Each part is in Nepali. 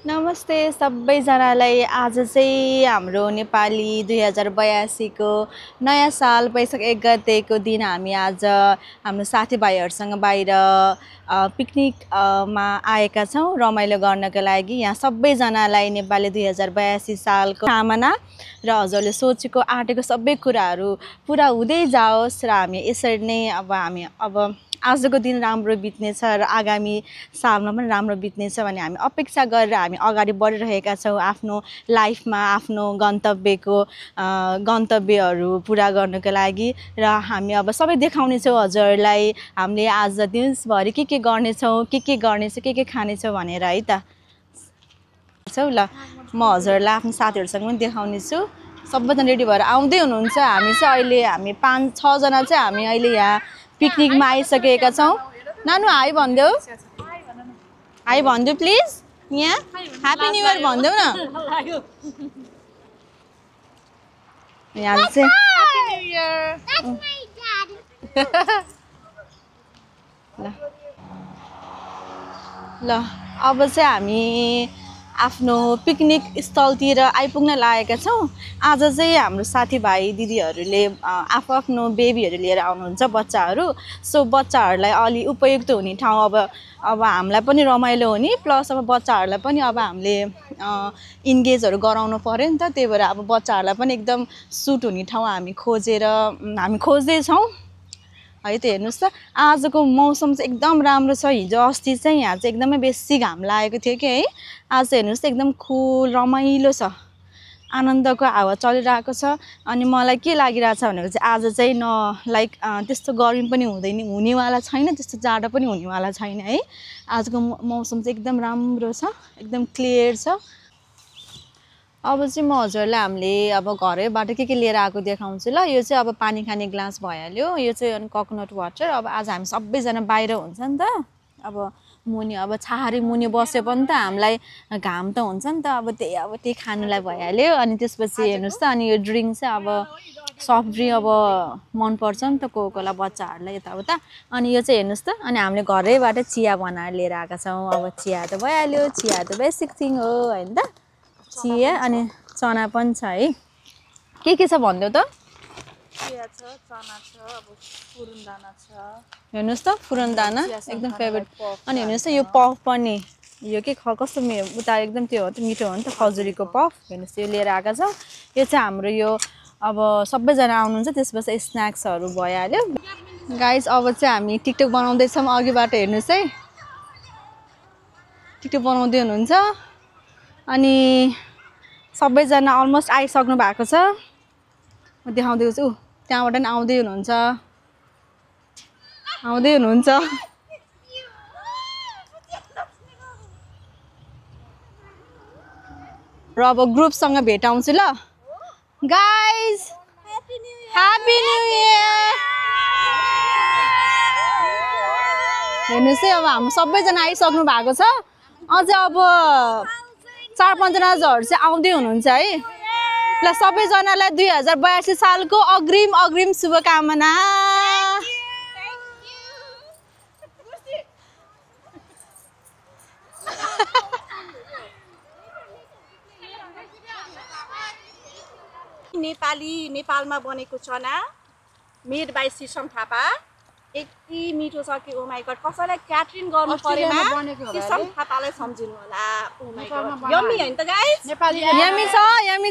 नमस्ते सबैजनालाई। आज चाहिँ हाम्रो नेपाली 2082 को नयाँ साल वैशाख 1 गतेको दिन हामी आज हाम्रो साथीभाइहरूसँग बाहिर पिकनिकमा आएका छौँ रमाइलो गर्नको लागि। यहाँ सबैजनालाई नेपाली 2082 सालको कामना र हजुरले सोचेको आँटेको सबै कुराहरू पुरा हुँदै जाओस् र हामी यसरी नै अब आजको दिन राम्रो बित्नेछ र आगामी सालमा पनि राम्रो बित्नेछ भन्ने हामी अपेक्षा गरेर हामी अगाडि बढिरहेका छौँ आफ्नो लाइफमा आफ्नो गन्तव्यहरू पुरा गर्नको लागि। र हामी अब सबै देखाउनेछौँ हजुरलाई हामीले आज दिनभरि के गर्नेछौँ के खानेछौँ भनेर है त। ल म हजुरलाई आफ्नो साथीहरूसँग पनि देखाउने छु। सबैजना रेडी भएर आउँदै हुनुहुन्छ। हामी 5-6 जना चाहिँ हामी अहिले यहाँ पिकनिकमा आइसकेका छौँ। नानु हाई भनिदेऊ, हाई भनिदेऊ प्लिज। यहाँ ह्याप्पी न्यू इयर भनिदेऊ न। यहाँ चाहिँ ल अब चाहिँ हामी आफ्नो पिकनिक स्थलतिर आइपुग्न लागेका छौँ। आज चाहिँ हाम्रो साथीभाइ दिदीहरूले आफ्नो बेबीहरू लिएर आउनुहुन्छ, बच्चाहरू। सो बच्चाहरूलाई अलि उपयुक्त हुने ठाउँ अब हामीलाई पनि रमाइलो हुने, प्लस अब बच्चाहरूलाई पनि अब हामीले इन्गेजहरू गराउनु पऱ्यो नि त। त्यही भएर अब बच्चाहरूलाई पनि एकदम सुट हुने ठाउँ हामी खोज्दैछौँ है त। हेर्नुहोस् त आजको मौसम चाहिँ एकदम राम्रो छ। हिजो अस्ति चाहिँ यहाँ चाहिँ एकदमै बेसी घाम लागेको थियो कि है। आज हेर्नुहोस् त एकदम कुल रमाइलो छ, आनन्दको हावा चलिरहेको छ। अनि मलाई के लागिरहेछ भनेको चाहिँ आज चाहिँ त्यस्तो गर्मी पनि हुनेवाला छैन, त्यस्तो जाडो पनि हुनेवाला छैन है। आजको मौसम चाहिँ एकदम राम्रो छ, एकदम क्लियर छ। अब चाहिँ म हजुरलाई हामीले अब घरैबाट के लिएर आएको देखाउँछु ल। यो चाहिँ अब पानी खाने ग्लास भइहाल्यो। यो चाहिँ अनि कोकोनट वाटर। अब आज हामी सबैजना बाहिर हुन्छ नि त। अब मुनि अब छाहारी मुनि बस्यो पनि त हामीलाई घाम त हुन्छ नि त। अब त्यही खानुलाई भइहाल्यो। अनि त्यसपछि हेर्नुहोस् त, अनि यो ड्रिङ्क चाहिँ अब सफ्ट ड्रिङ्क अब मनपर्छ नि त कोकोला बच्चाहरूलाई यताउता। अनि यो चाहिँ हेर्नुहोस् त, अनि हामीले घरैबाट चिया बनाएर लिएर आएका छौँ। अब चिया त भइहाल्यो, चिया त बेसिक थिङ हो होइन त। चिया अनि चना पनि छ है। के छ भनिदेऊ त। चिया छ, चना छ, अब फुरनदाना छ। हेर्नुहोस् त फुरनदाना एकदम फेभरेट। अनि हेर्नुहोस् त यो पफ पनि, यो के कस्तो उता एकदम त्यो हो, मिठो हो नि त, खजुरीको पफ। हेर्नुहोस् यो लिएर आएका छौँ। यो चाहिँ हाम्रो यो अब सबैजना आउनुहुन्छ, त्यसपछि स्न्याक्सहरू भइहाल्यो। गाइस अब चाहिँ हामी टिकटक बनाउँदैछौँ अघिबाट। हेर्नुहोस् है टिकटक बनाउँदै हुनुहुन्छ। अनि सबैजना अलमोस्ट आइसक्नु भएको छ। म देखाउँदै छु, त्यहाँबाट पनि आउँदै हुनुहुन्छ। र अब ग्रुपसँग भेटाउँछु ल। Guys happy new year. हेर्नुहोस् है अब हाम्रो सबैजना आइसक्नु भएको छ। अझै अब 4-5 जनाहरू चाहिँ आउँदै हुनुहुन्छ है। ल सबैजनालाई 2082 सालको अग्रिम शुभकामना। नेपालमा बनेको चना मेड बाई सिसम थापा। यति मिठो छ कि ओ माई गॉड। कसैलाई क्याटरिङ गर्नु परेमा सिसम थापालाई सम्झिनु होला। ओ माई गॉड यम्मी हैन त गाइस। यम्मी छ यम्मी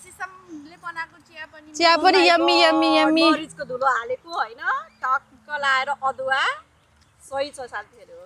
सिसमले बनाएको चिया पनि यम्मी। मरिचको धुलो हालेको हैन, टक्क लाएर अदुवा। सही छ साथीहरु।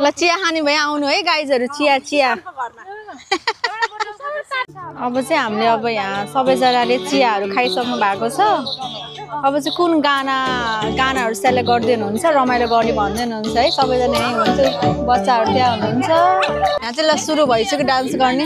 ल चिया खाने भए आउनु है गाइजहरू। चिया अब चाहिँ हामीले अब यहाँ सबैजनाले चियाहरू खाइसक्नु भएको छ। अब चाहिँ कुन गानाहरू सेलेक्ट गर्दै हुनुहुन्छ, रमाइलो गर्ने भन्दै हुनुहुन्छ है। सबैजना यहीँ हुनुहुन्छ, बच्चाहरू त्यहाँ हुनुहुन्छ। यहाँ चाहिँ ल सुरु भइसक्यो डान्स गर्ने।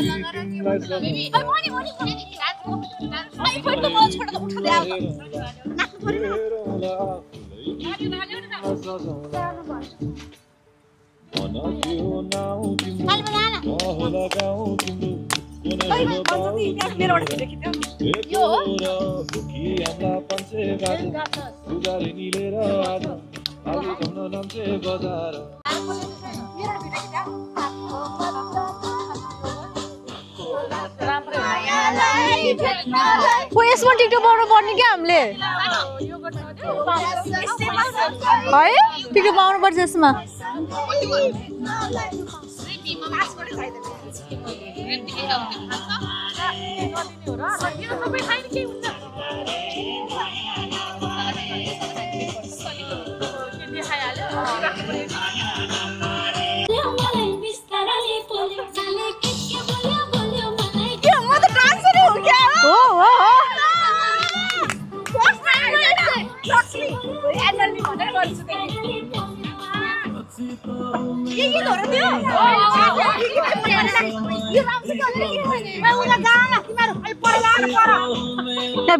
यसमा टिकटक पाउनु पर्ने क्या हामीले है टिकटक पाउनु पर्छ यसमा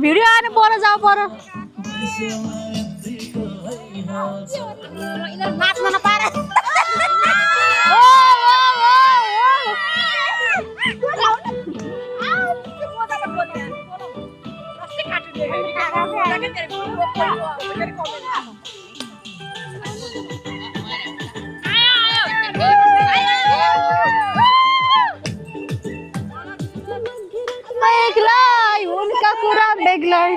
भिडियो आने पर जाऊ पर नाच्न नपाएर बेग्लै उनका कुरा बेग्लै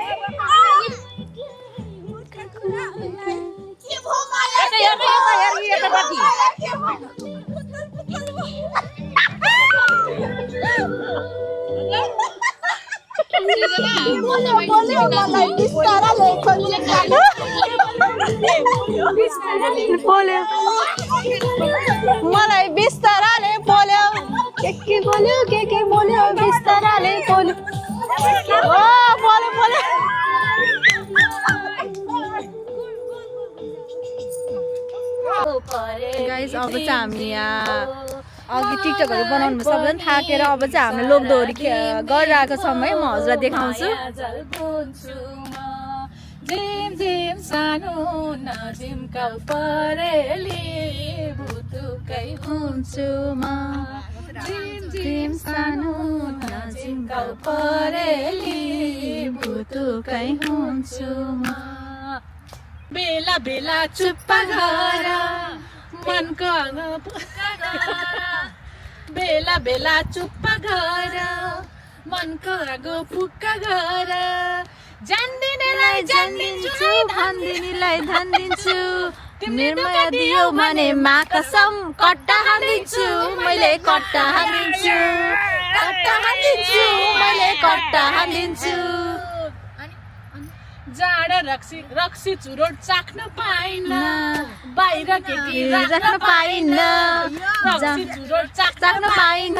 मलाई बिस्ताराले बोल्यो के बोल्यो के बोल्यो बिस्ताराले बोल्यो बोल्यो बोल्यो गाइस अब चाहिँ हामी यहाँ अघि टिकटकहरू बनाउनु सबैजना थाकेर अब चाहिँ हामीले लोकदोहोरी गरिरहेको छौँ है म हजुरलाई देखाउँछु झिम झिम सानो नजिमका परेली भुतुकै हुन्छु म झिम झिम सानो नजिमका परेली भुतुकै हुन्छु म बेला बेला चुप्पा घर मनको बेला बेला चुप्पा घर मनको आगो फुक्का घर जान्दिनेलाई जान्दिन्छु धन्दिनीलाई धन्दिन्छु निर्मया दियो भने मा कसम कट्टा हान्दिन्छु मैले कट्टा हान्दिन्छु मैले कट्टा हान्दिन्छु जाडा रक्सी चुरोट चाख्न पाइन बाहिर केटी राख्न पाइन रक्सी चुरोट चाख्न पाइन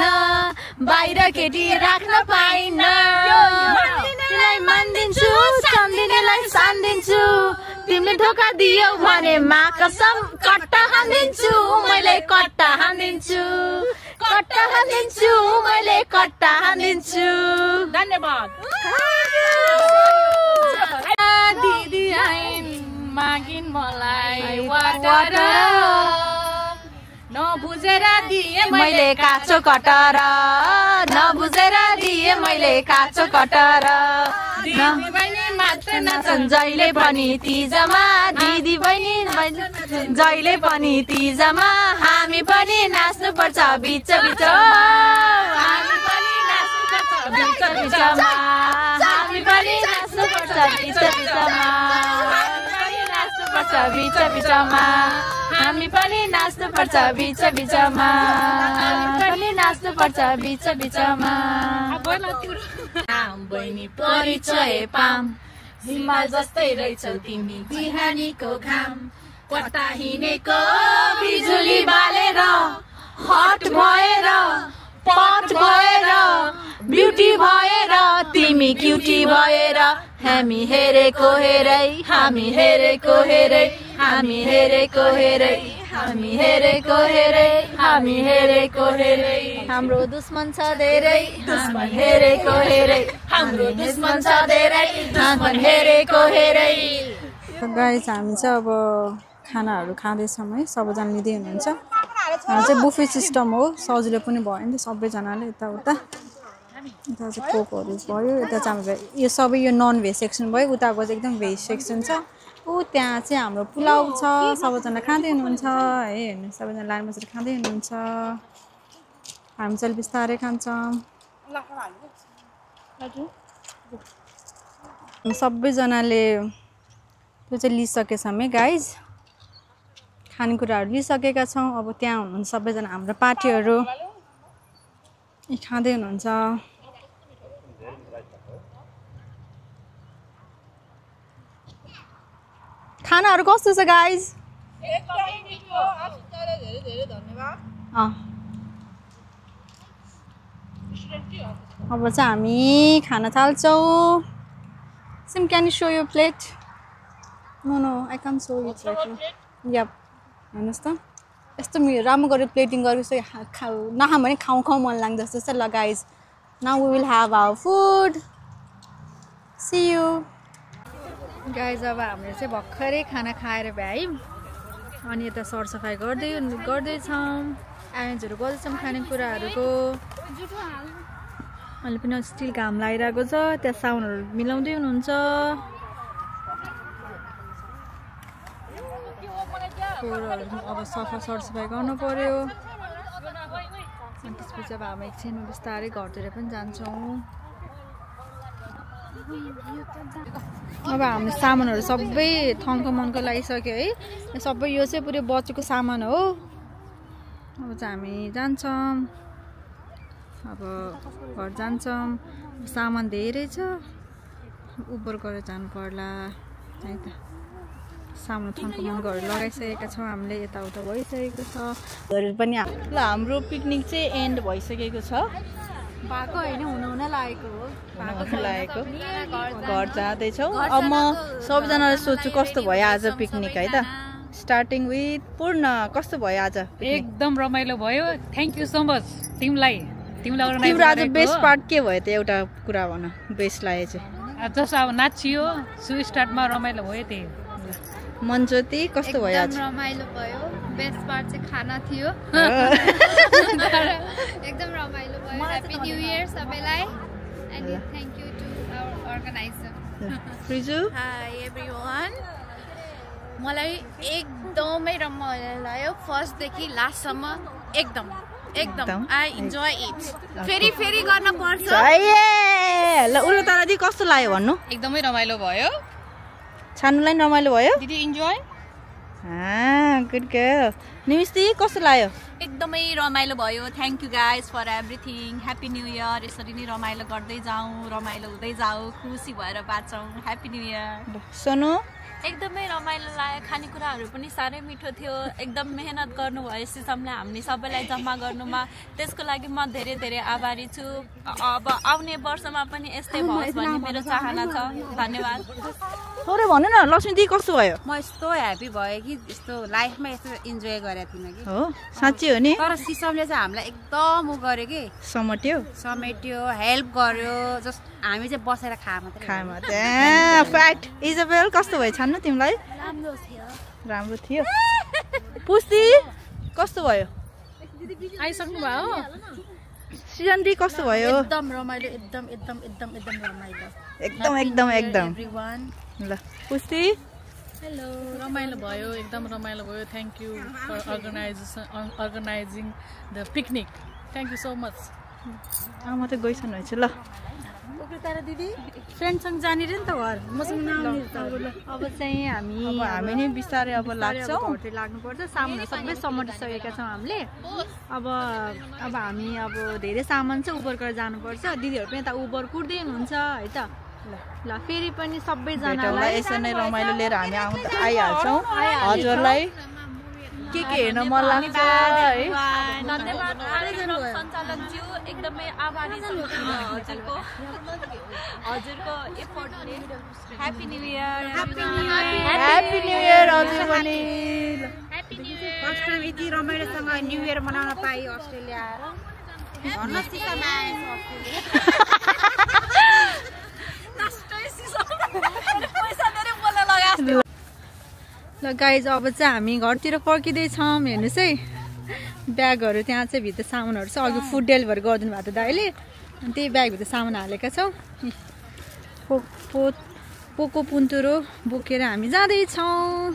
बाहिर केटी राख्न पाइन मान्दिनेलाई मान्दिन्छु सम्झिनेलाई सान्दिन्छु तिमीले धोका दियौ भने मा कसम कट्टा हान्दिन्छु मैले कट्टा हान्दिन्छु मैले कट्टा हान्दिन्छु धन्यवाद दिदी आइन् मागिन् मलाई वाटर नबुझेर दिए मैले काँचो कटर नबुझेर दिए मैले काँचो कटर दिदी बहिनी मात्र नाच्छन् जहिले पनि तिजमा दिदी बहिनी जहिले पनि तिजमा हामी पनि नाच्नु पर्छ बिच बिचमा हामी पनि नाच्नु पर्छ बिच बिचमा हामी पनि नाच्नु पर्छ बिच बिचमा बिच बिचमा हामी पनि नाच्नु पर्छ बिच बिचमा हामी पनि नाच्नु पर्छ बिच बिचमा बहिनी परिचय पाम हिमाल जस्तै रहेछौ तिमी बिहानीको घाम कता हिँडेको बिजुली बालेर हट भएर पट भएर ब्युटी भएर तिमी क्युटी भएर हामी हेरेको हेरै हामी हेरेको हेरै हामी हेरेको हेरै हामी हेरेको हेरै हामी हेरेको हेरै हाम्रो दुश्मन छ धेरै दुश्मन हेरेको हेरै हाम्रो दुश्मन छ धेरै दुश्मन हेरेको हेरै गाइस हामी चाहिँ अब खानाहरू खाँदैछौँ है सबैजना लिँदै हुनुहुन्छ हाम्रो चाहिँ बुफे सिस्टम हो सजिलो पनि भयो नि त सबैजनाले यताउता यता चाहिँ कोकहरू भयो यता चाहिँ हाम्रो यो सबै यो नन भेज सेक्सन भयो उताको चाहिँ एकदम भेज सेक्सन छ त्यहाँ चाहिँ हाम्रो पुलाउ छ सबैजना खाँदै हुनुहुन्छ है हेर्नु सबैजना लाइन बसेर खाँदै हुनुहुन्छ हामी चाहिँ बिस्तारै खान्छौँ सबैजनाले त्यो चाहिँ लिइसकेछौँ है गाइज खानेकुराहरू लिइसकेका छौँ अब त्यहाँ हुनुहुन्छ सबैजना हाम्रो पार्टीहरू खाँदै हुनुहुन्छ खानाहरू कस्तो छ गाइज अब चाहिँ हामी खाना थाल्छौँ सिम क्यान यु सो यो plate no I can't show it yeah हेर्नुहोस् त यस्तो राम्रो गरेर प्लेटिङ गरेको नखाऊँ भने खाउँ मन लाग्छ जस्तो ल guys now we will have our food see you guys अब हामीले चाहिँ भर्खरै खाना खाएर भ्यायौँ अनि यता सरसफाइ गर्दैछौँ एरेन्जहरू गर्दैछौँ खानेकुराहरूको अहिले पनि स्टिल घाम लागिरहेको छ त्यहाँ साउन्डहरू मिलाउँदै हुनुहुन्छ अब सफा सरसफाइ गर्नु पर्यो अनि त्यसपछि अब हामी एकछिन बिस्तारै घरतिर पनि जान्छौँ अब हाम्रो सामानहरू सबै थन्को लागिसक्यो है सबै यो चाहिँ पुरै बचेको सामान हो अब चाहिँ हामी जान्छौँ अब घर जान्छौँ सामान धेरै छ उबर गरेर जानु पर्ला है त सामान थन्कोमन्कोहरू लगाइसकेका छौँ हामीले यताउता भइसकेको छ पनि ल हाम्रो पिकनिक चाहिँ एन्ड भइसकेको छ भएको होइन हुन लागेको हो लागेको घर जाँदैछौँ अब म सबैजनाले सोध्छु कस्तो भयो आज पिकनिक है त स्टार्टिङ विथ पूर्ण कस्तो भयो आज एकदम रमाइलो भयो थ्याङ्क यू सो मच तिमीलाई तिम्रो आज बेस्ट पार्ट के भयो त एउटा कुरा भन बेस्ट लाग्यो चाहिँ जस्तो अब नाचियो सु स्टार्टमा रमाइलो भयो त्यही मनज्योति कस्तो भयो आज रमाइलो भयो बेस्ट पार्ट चाहिँ खाना थियो एकदम रमाइलो भयो ह्यापी न्यू इयर सबैलाई and thank you to our organiser फ्रिजु हाई एभ्रीवान मलाई एकदमै रमाइलो लाग्यो फर्स्टदेखि लास्टसम्म एकदम आई इन्जोय इट फेरि गर्न पर्छ ल उल्लो तारादी कस्तो लाग्यो भन्नु एकदमै रमाइलो भयो छान्नुलाई रमाइलो भयो दिदी इन्जोय गुड गर्ल निमिस्ती कस्तो लाग्यो एकदमै रमाइलो भयो thank you guys for everything happy new year यसरी नै रमाइलो गर्दै जाउँ रमाइलो हुँदै जाउँ खुसी भएर बाँचौँ ह्याप्पी न्यू इयर सोनु एकदमै रमाइलो लाग्यो खानेकुराहरू पनि साह्रै मिठो थियो एकदम मेहनत गर्नुभयो सिसमले हामी सबैलाई जम्मा गर्नुमा त्यसको लागि म धेरै धेरै आभारी छु अब आउने वर्षमा पनि यस्तै होस् भन्ने मेरो चाहना छ धन्यवाद थोरै भन्नु न लक्ष्मी दिदी कस्तो भयो म यस्तो ह्याप्पी भयो कि यस्तो लाइफमा यस्तो इन्जोय गरेको थिइनँ कि हो साँच्चै हो नि तर सिसमले चाहिँ हामीलाई एकदम उ गर्यो कि समेट्यो हेल्प गर्यो जस्ट हामी चाहिँ बसेर मात्रै फ्याक्ट इजबेल कस्तो भयो छान्नु तिमीलाई राम्रो थियो पुस्ती कस्तो भयो आइसक्नु भयो सिजन दी कस्तो भयो एकदम रमाइलो एकदम रमाइलो एकदम एभ्रीवान ल पुस्ती हेलो रमाइलो भयो एकदम रमाइलो भयो thank you for organising the picnic thank you so much म त गइसक्नु रहेछु ल दिदी फ्रेन्डसँग जाने रे नि त घर मसँग नआउने अब चाहिँ हामी नै बिस्तारै अब लाग्छौँ घरतिर लाग्नुपर्छ सामानहरू सबै समेटिसकेका छौँ हामीले अब हामी अब धेरै सामान चाहिँ उबर गरेर जानुपर्छ दिदीहरू पनि यता उबर कुर्दै हुनुहुन्छ है त ल फेरि पनि सबैजनालाई यसरी नै रमाइलो लिएर हामी आइहाल्छौँ हजुरलाई के हेर्न मन लाग्छ है धन्यवाद सञ्चालकज्यू एकदमै आभारी छु हजुरको एफोर्टले ह्याप्पी न्यू इयर हजुर पनि फर्स्ट टाइम यति रमाइलोसँग न्यू इयर मनाउन पाएँ अस्ट्रेलिया आएर ल गाइज अब चाहिँ हामी घरतिर फर्किँदैछौँ हेर्नुहोस् है ब्यागहरू त्यहाँ चाहिँ भित्र सामानहरू छ अघि फुड डेलिभरी गरिदिनु भएको थियो दाइले अनि त्यही ब्यागभित्र सामान हालेका छौँ पोको पुन्तुरो बोकेर हामी जाँदैछौँ।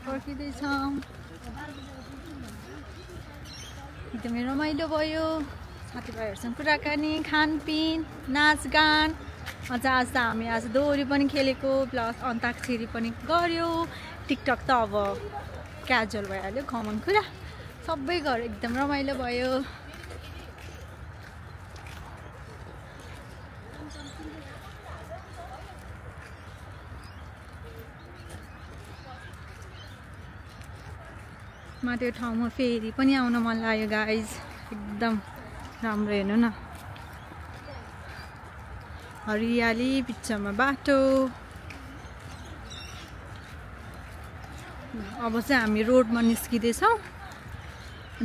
पर्खिँदैछौँ। एकदमै रमाइलो भयो, साथीभाइहरूसँग कुराकानी, खानपिन, नाचगान। अझ आज त हामी आज दोहोरी पनि खेलेको, प्लस अन्ताक्षरी पनि गऱ्यो। टिकटक त अब क्याजुअल भइहाल्यो, कमन कुरा सबै गऱ्यो, एकदम रमाइलो भयो। म त्यो ठाउँमा फेरि पनि आउन मन लाग्यो गाइज, एकदम राम्रो। हेर्नु न, हरियाली, बिचमा बाटो। अब चाहिँ हामी रोडमा निस्किँदैछौँ।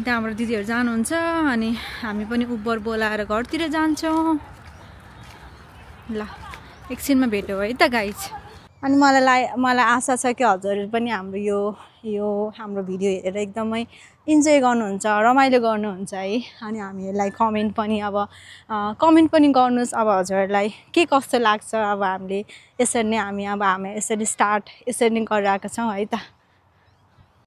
त्यहाँबाट दिदीहरू जानुहुन्छ अनि हामी पनि उबर बोलाएर घरतिर जान्छौँ। ल एकछिनमा भेटौँ है त गाइज। अनि मलाई आशा छ कि हजुरहरू पनि हाम्रो यो हाम्रो भिडियो हेरेर एकदमै इन्जोय गर्नुहुन्छ, रमाइलो गर्नुहुन्छ है। अनि हामीहरूलाई कमेन्ट पनि गर्नुहोस्, अब हजुरहरूलाई के कस्तो लाग्छ। अब हामीले यसरी नै हामी यसरी स्टार्ट यसरी नै गरिरहेका छौँ है त।